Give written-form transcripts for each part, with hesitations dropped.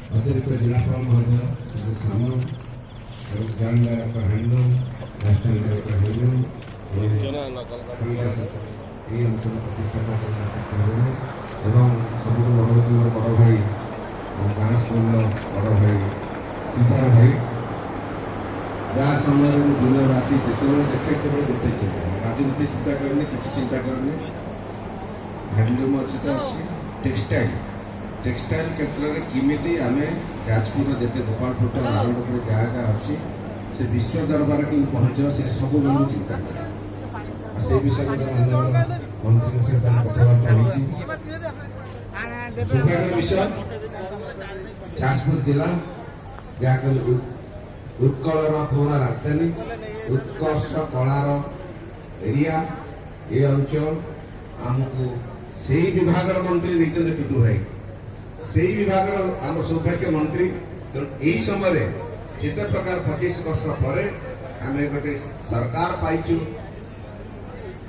अतिरिक्त जिलापाल महोदय सामल ज्ञान director handloom national director handloom এই অঞ্চল প্রতিষ্ঠাতা এবং ସବୁଠୁ ବଡ଼ ହେଉଛି ମୋର ବଡ଼ ଭାଇ ଗାଁ ସ୍କୁଲର ବଡ଼ ଭାଇ ସୀତାର ଭାଇ ଯାହା ସମୟରେ ମୁଁ ଦିନ ରାତି ଯେତେବେଳେ ଦେଖେ କେବଳ ଗୋଟେ ଚିନ୍ତା ରାଜନୀତି ଚିନ୍ତା କରେନି କିଛି ଚିନ୍ତା କରେନି ହ୍ୟାଣ୍ଡଲୁମ୍ ଅଛି ତ ଅଛି टेक्सटाइल क्षेत्र में किमिति आम जाजपुर जिते गोपालपुर आरंभ कर जहाँ जहाँ अच्छी से विश्व दरबार के पहुँचा से सब चिंता से विषय मंत्री सहित कथबार्ता विषय जाजपुर जिला जहाँ उत्कल पुराणा राजधानी उत्कर्ष कलार एरिया ये अंचल आमको से विभाग मंत्री नहीं पिटू भाई से विभाग आम सौभाग्य मंत्री यही समय जिते प्रकार 25 वर्ष पर आम गोटे सरकार पाइचु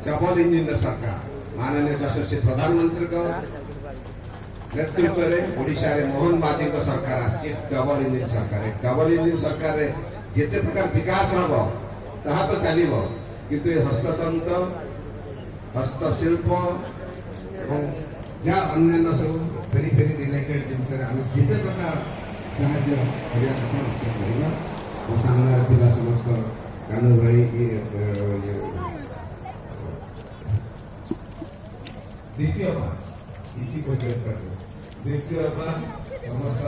डबल इंजिन सरकार माननीय यशस्वी प्रधानमंत्री नेतृत्व में ओडिशा रे मोहन माझी सरकार आछि डबल इंजिन सरकार जिते प्रकार विकास हम ताहा तो चलिबो किंतु हस्ततंत्र हस्तशिल्प जहाँ अन्य सब फेरी फेरी रिलेटेड जिनसे आम जिते प्रकार साहाଯ୍ୟ କରିବା କଥା ନିଶ୍ଚୟ କରିବା ମୋ ସାମ୍ନାରେ ଥିବା ସମସ୍ତ କାନୁ ଭାଇ ଦ୍ୱିତୀୟ ଦ୍ୱିତୀୟ ସମସ୍ତ